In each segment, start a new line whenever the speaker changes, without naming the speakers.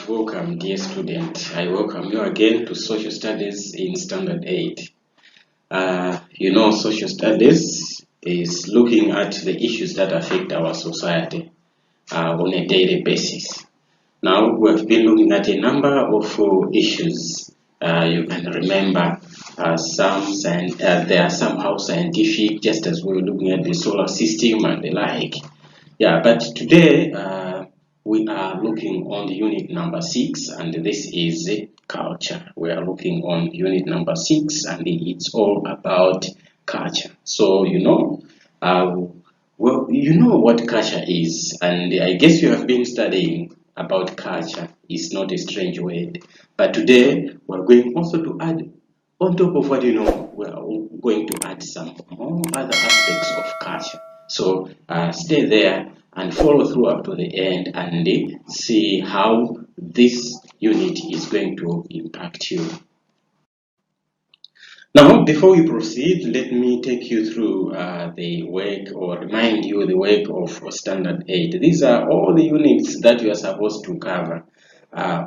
Most welcome, dear student. I welcome you again to Social Studies in Standard 8. Social Studies is looking at the issues that affect our society on a daily basis. Now, we have been looking at a number of issues. You can remember they are somehow scientific, just as we were looking at the solar system and the like. Yeah, but today we are looking on unit number 6, and this is culture. We are looking on unit number 6, and it's all about culture. So what culture is, and I guess you have been studying about culture. It's not a strange word, but today we're going also to add, on top of what you know, we're going to add some more other aspects of culture. So stay there and follow through up to the end and see how this unit is going to impact you. Now, before we proceed, let me take you through the work, or remind you the work of Standard 8. These are all the units that you are supposed to cover.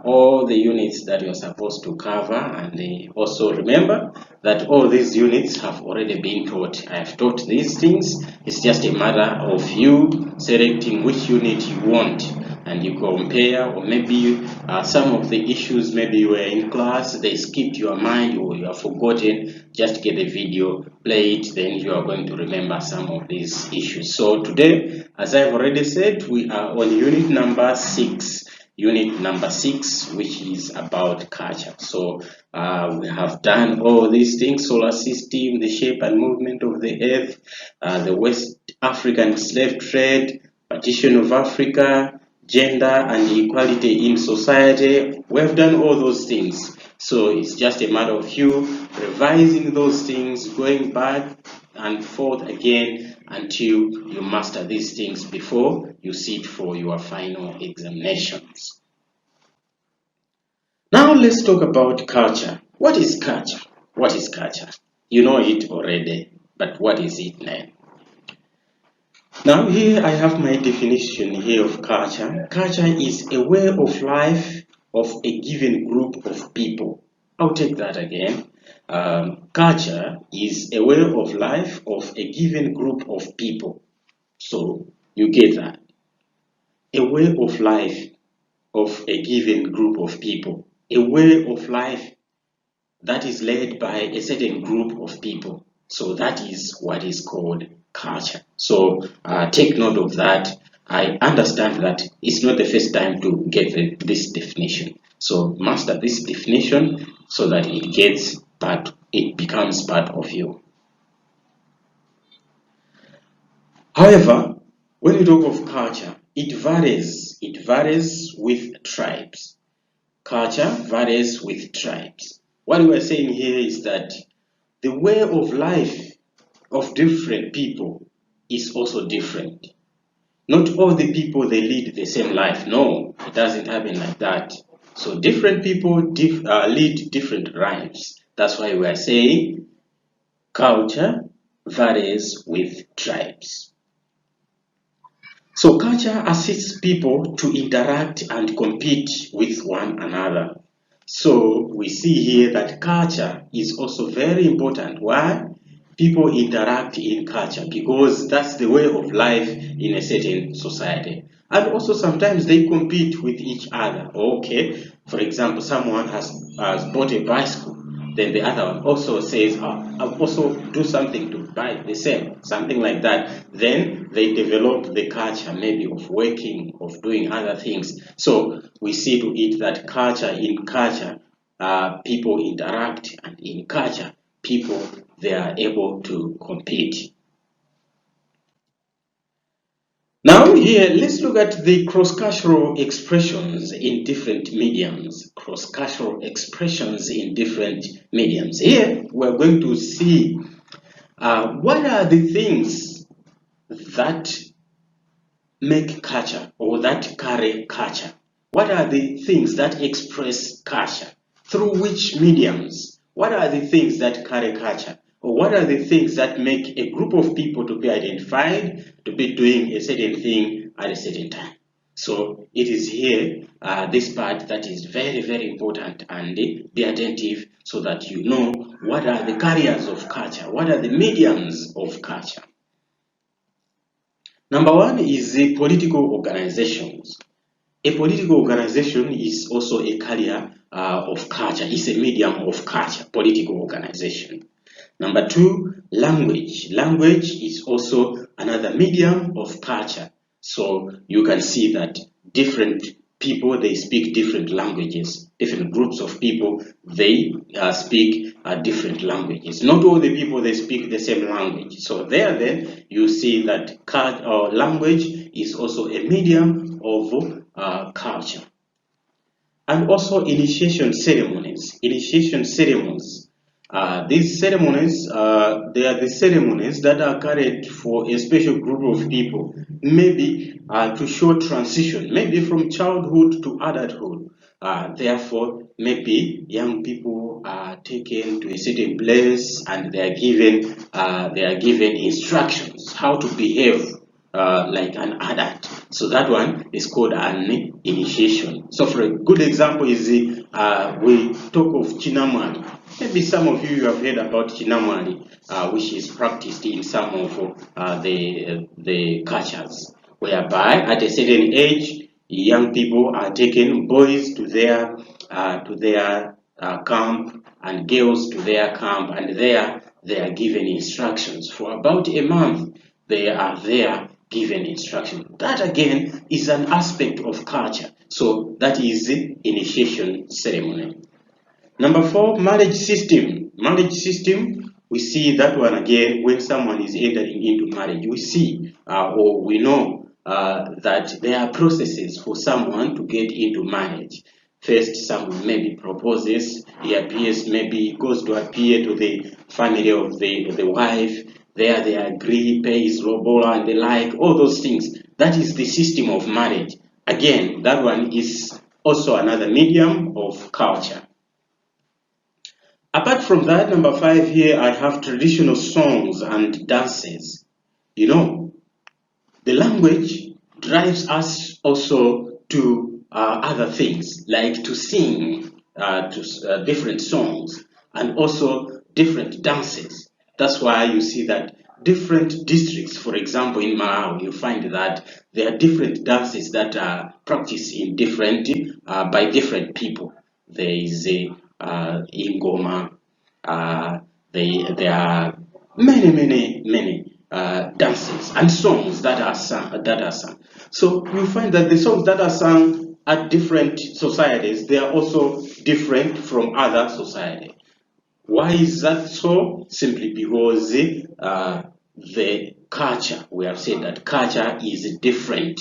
All the units that you're supposed to cover, and also remember that all these units have already been taught. I have taught these things. It's just a matter of you selecting which unit you want, and you compare, or maybe some of the issues, maybe you were in class, they skipped your mind, or you have forgotten. Just get the video, play it, then you are going to remember some of these issues. So today, as I've already said, we are on unit number 6. Unit number 6, which is about culture. So we have done all these things: solar system, the shape and movement of the earth, the West African slave trade, partition of Africa, gender and equality in society. We have done all those things. So it's just a matter of you revising those things, going back and forth again until you master these things before you sit for your final examinations. Now let's talk about culture. What is culture? What is culture? You know it already, but what is it then? Now here I have my definition here of culture. Culture is a way of life of a given group of people. I'll take that again. Culture is a way of life of a given group of people. So you get that. A way of life of a given group of people. A way of life that is led by a certain group of people. So that is what is called culture. So take note of that. I understand that it's not the first time to get this definition. So master this definition so that it becomes part of you. However, when you talk of culture, it varies. It varies with tribes. Culture varies with tribes. What we are saying here is that the way of life of different people is also different. Not all the people, they lead the same life. No, it doesn't happen like that. So different people lead different lives. That's why we are saying culture varies with tribes. So culture assists people to interact and compete with one another. So we see here that culture is also very important. Why? People interact in culture because that's the way of life in a certain society. And also sometimes they compete with each other. Okay, for example, someone has bought a bicycle. Then the other one also says, I'll also do something to buy the same, something like that. Then they develop the culture maybe of working, of doing other things. So we see to it that in culture, people interact, and in culture, people, they are able to compete. Now here, let's look at the cross-cultural expressions in different mediums. Cross-cultural expressions in different mediums. Here, we're going to see what are the things that make culture, or that carry culture. What are the things that express culture? Through which mediums? What are the things that carry culture? Or what are the things that make a group of people to be identified to be doing a certain thing at a certain time? So it is here, this part that is very, very important, and be attentive so that you know what are the carriers of culture, what are the mediums of culture. Number one is the political organizations. A political organization is also a carrier of culture, it's a medium of culture, political organization. Number two, language. Language is also another medium of culture. So you can see that different people, they speak different languages. Different groups of people, they speak different languages. Not all the people, they speak the same language. So there then, you see that language is also a medium of culture. And also initiation ceremonies. Initiation ceremonies. These ceremonies, they are the ceremonies that are carried for a special group of people, maybe to show transition, maybe from childhood to adulthood. Therefore, maybe young people are taken to a certain place and they are given instructions how to behave like an adult. So that one is called an initiation. So for a good example is we talk of Chinamwali. Maybe some of you have heard about Chinamwali, which is practiced in some of the cultures, whereby at a certain age, young people are taken, boys to their camp and girls to their camp, and there they are given instructions for about a month. They are there given instruction. That again is an aspect of culture. So that is the initiation ceremony. Number four, marriage system. Marriage system, we see that one again when someone is entering into marriage. We see or we know that there are processes for someone to get into marriage. First, someone maybe proposes, he appears, maybe goes to appear to the family of the wife. There they agree, pays lobola and the like, all those things. That is the system of marriage. Again, that one is also another medium of culture. Apart from that, number five here, I have traditional songs and dances. You know, the language drives us also to other things, like to sing to different songs and also different dances. That's why you see that different districts, for example, in Malawi, you find that there are different dances that are practiced in different by different people. There is a ingoma. Uh, there are many dances and songs that are sung. So you find that the songs that are sung at different societies, they are also different from other societies. Why is that so? Simply because the culture, we have said that culture is different.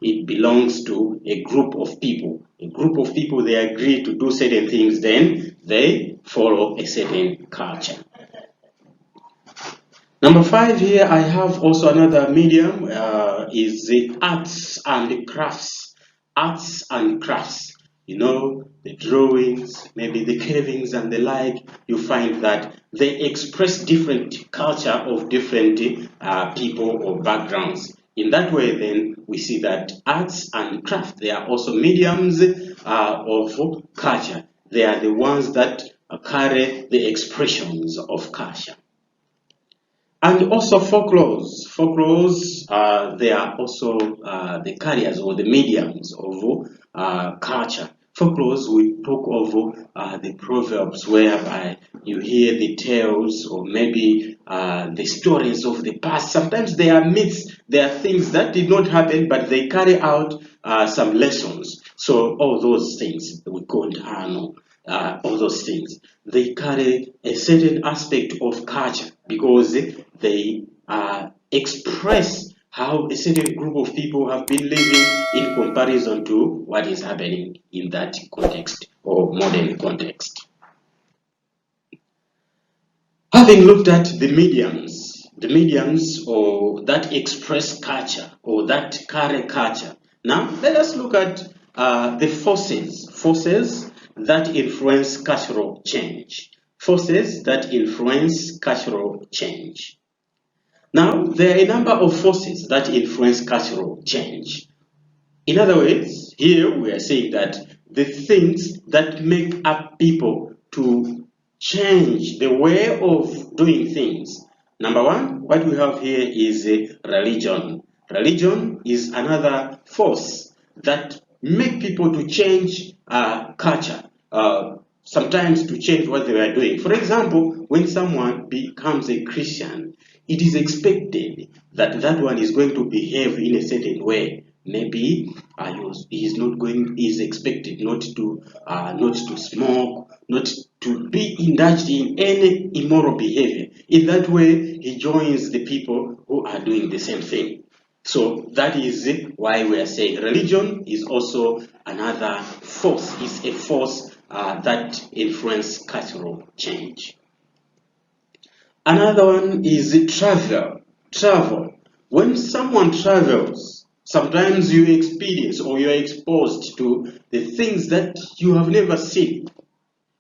It belongs to a group of people. A group of people, they agree to do certain things, then they follow a certain culture. Number five here, I have also another medium, is the arts and crafts. Arts and crafts. You know, the drawings, maybe the carvings and the like, you find that they express different culture of different people or backgrounds. In that way, then, we see that arts and craft, they are also mediums of culture. They are the ones that carry the expressions of culture. And also folklores. Folklores, they are also the carriers or the mediums of culture. Folklores, we talk of the proverbs whereby you hear the tales or maybe the stories of the past. Sometimes they are myths, they are things that did not happen, but they carry out some lessons. So all those things we call Hano. All those things, they carry a certain aspect of culture because they express how a certain group of people have been living in comparison to what is happening in that context or modern context. Having looked at the mediums or that express culture or that carry culture, now let us look at the forces that influence cultural change. Forces that influence cultural change. Now, there are a number of forces that influence cultural change. In other words, here we are saying that the things that make up people to change the way of doing things. Number one, what we have here is religion. Religion is another force that make people to change culture, sometimes to change what they are doing. For example, when someone becomes a Christian, it is expected that that one is going to behave in a certain way. Maybe he is expected not to smoke, not to be indulged in any immoral behavior. In that way, he joins the people who are doing the same thing. So that is why we are saying religion is also another force, is a force that influences cultural change. Another one is travel. Travel. When someone travels, sometimes you experience or you're exposed to the things that you have never seen.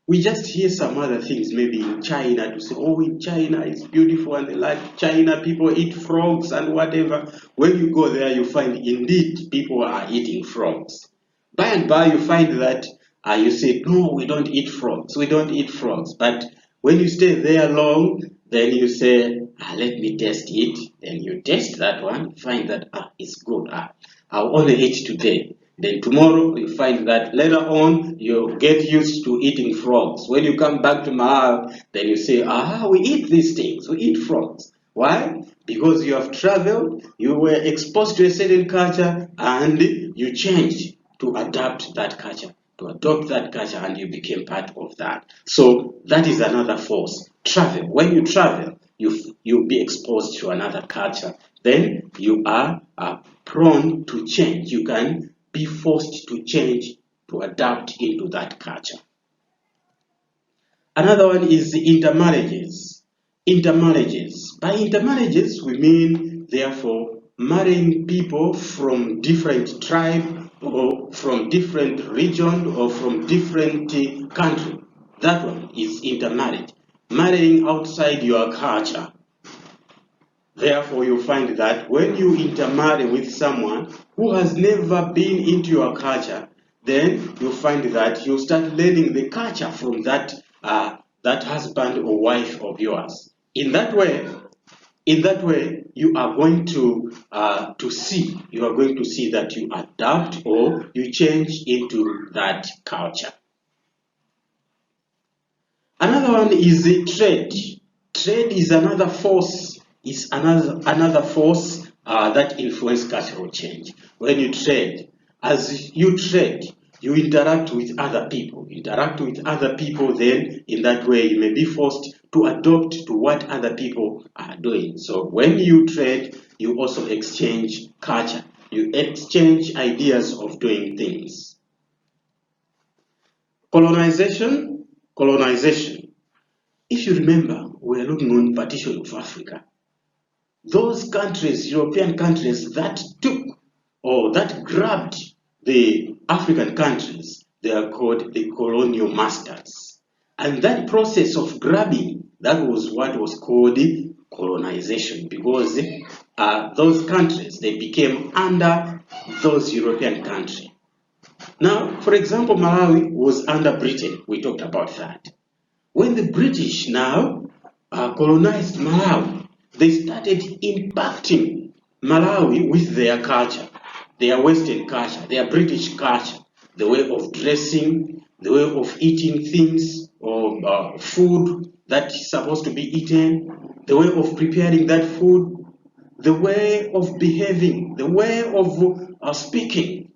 We just hear some other things, maybe in China, to say, oh, in China it's beautiful and they like China, people eat frogs and whatever. When you go there, you find indeed people are eating frogs. By and by, you find that you say, no, we don't eat frogs, we don't eat frogs. But when you stay there long, then you say, let me test it. Then you test that one, find that it's good. I'll only eat today. Then tomorrow you find that later on you get used to eating frogs. When you come back to Malawi, then you say, we eat these things, we eat frogs. Why? Because you have traveled, you were exposed to a certain culture, and you changed to adapt that culture, to adopt that culture, and you became part of that. So that is another force. Travel. When you travel, you'll be exposed to another culture. Then you are prone to change. You can be forced to change, to adapt into that culture. Another one is intermarriages. Intermarriages. By intermarriages, we mean, therefore, marrying people from different tribe or from different region or from different country. That one is intermarriage. Marrying outside your culture. Therefore, you find that when you intermarry with someone who has never been into your culture, then you find that you start learning the culture from that husband or wife of yours. In that way, you are going to see that you adapt or you change into that culture. Another one is trade. Trade is another force. Another force that influences cultural change. When you trade, as you trade, you interact with other people. Then in that way you may be forced to adopt to what other people are doing. So when you trade, you also exchange culture. You exchange ideas of doing things. Colonization. If you remember, we are looking on partition of Africa. Those countries, European countries that took or that grabbed the African countries, they are called the colonial masters. And that process of grabbing, that was what was called colonization, because those countries, they became under those European countries. Now, for example, Malawi was under Britain. We talked about that. When the British now colonized Malawi, they started impacting Malawi with their culture, their Western culture, their British culture, the way of dressing, the way of eating things or food that is supposed to be eaten, the way of preparing that food, the way of behaving, the way of speaking.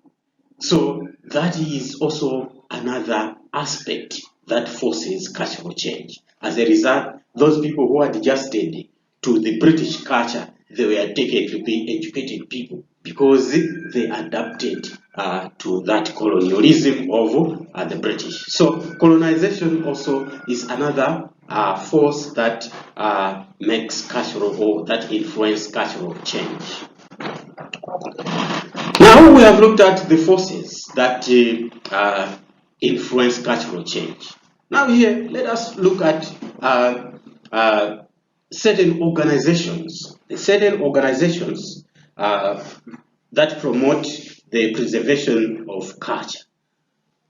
So that is also another aspect that forces cultural change. As a result, those people who had adjusted to the British culture, they were taken to be educated people because they adapted to that colonialism of the British. So colonization also is another force that makes cultural or that influences cultural change. Now we have looked at the forces that influence cultural change. Now here, let us look at certain organizations. Certain organizations that promote the preservation of culture.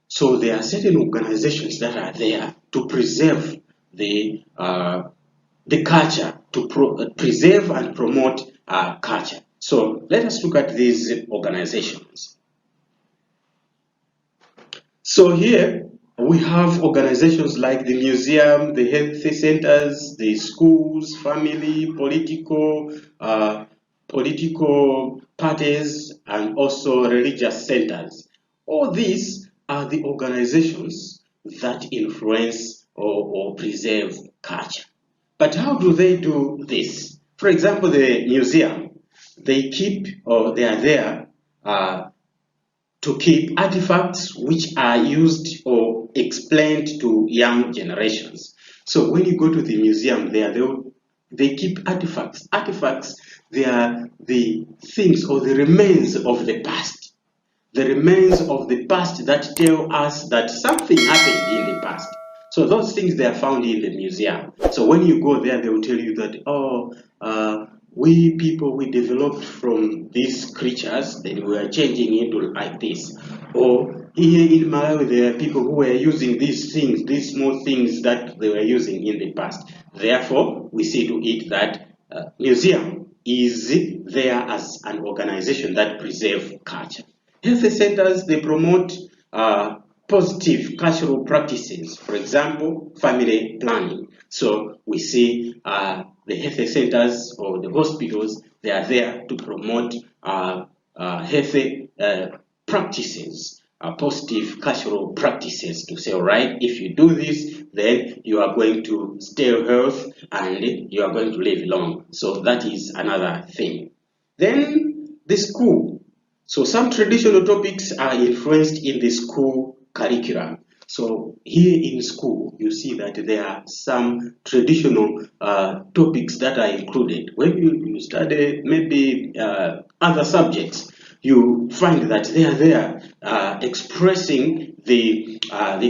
So there are certain organizations that are there to preserve the culture, to preserve and promote culture. So let us look at these organizations. So here we have organizations like the museum, the health centers, the schools, family, political parties, and also religious centers. All these are the organizations that influence or preserve culture. But how do they do this? For example, the museum, they keep or they are there to keep artifacts which are used or explained to young generations. So when you go to the museum there, they keep artifacts. Artifacts, they are the things or the remains of the past. The remains of the past that tell us that something happened in the past. So those things, they are found in the museum. So when you go there, they will tell you that, we people, we developed from these creatures, then we are changing into like this. Or here in Malawi, there are people who were using these things, these small things that they were using in the past. Therefore, we see to it that museum is there as an organization that preserves culture. Health centers, they promote positive cultural practices, for example, family planning. So we see the health centers or the hospitals, they are there to promote healthy practices, positive cultural practices, to say, all right, if you do this, then you are going to stay healthy and you are going to live long. So that is another thing. Then the school. So some traditional topics are influenced in the school curriculum. So here in school, you see that there are some traditional topics that are included. When you study maybe other subjects, you find that they are there expressing the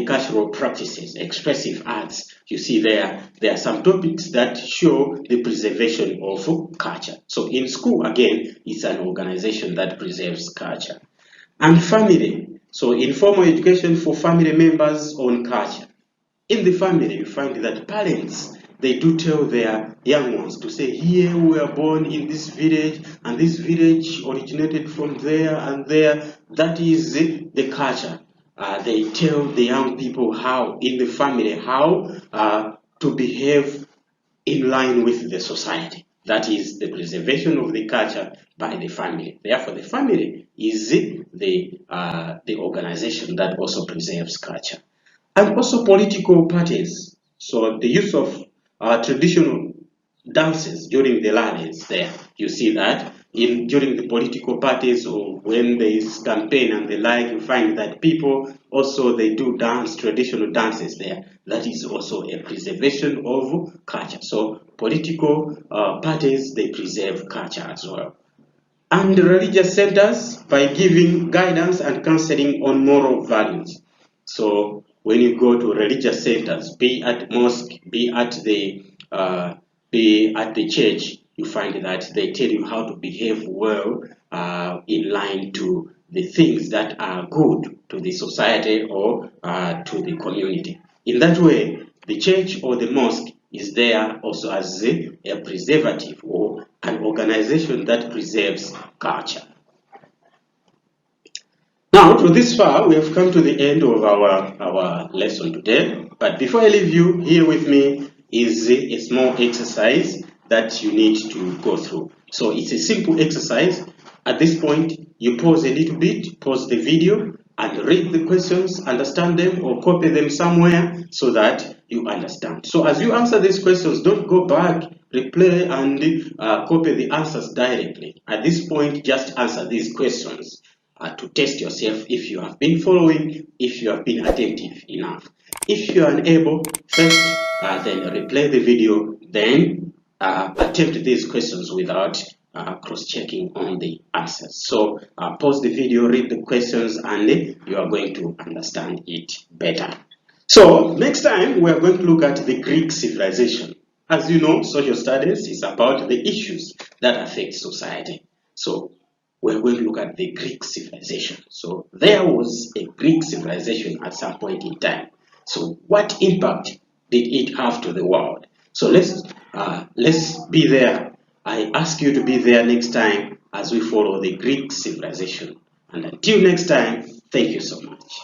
cultural practices, expressive arts. You see there are some topics that show the preservation of culture. So in school, again, it's an organization that preserves culture. And family. So informal education for family members on culture. In the family, you find that parents, they do tell their young ones to say, here we were born in this village, and this village originated from there and there. That is the culture. They tell the young people how, in the family, how to behave in line with the society. That is the preservation of the culture by the family. Therefore, the family is the organization that also preserves culture. And also political parties. So the use of traditional dances during the rallies there. You see that during the political parties or when there is campaign and the like, you find that people also, they do dance, traditional dances there. That is also a preservation of culture. So political parties, they preserve culture as well. And religious centers by giving guidance and counseling on moral values. So when you go to religious centers, be at mosque, be at the church, you find that they tell you how to behave well in line to the things that are good to the society or to the community. In that way, the church or the mosque is there also as a preservative or an organization that preserves culture. Now, to this far, we have come to the end of our lesson today. But before I leave you, here with me is a small exercise that you need to go through. So it's a simple exercise. At this point, you pause a little bit, pause the video, and read the questions, understand them, or copy them somewhere so that you understand. So as you answer these questions, don't go back, replay, and copy the answers directly. At this point, just answer these questions to test yourself if you have been following, if you have been attentive enough. If you are unable, first then replay the video, then attempt these questions without cross-checking on the answers. So pause the video, read the questions, and you are going to understand it better. So next time we are going to look at the Greek civilization. As you know, social studies is about the issues that affect society. So we're going to look at the Greek civilization. So there was a Greek civilization at some point in time. So what impact did it have to the world? So let's be there. I ask you to be there next time as we follow the Greek civilization. And until next time, thank you so much.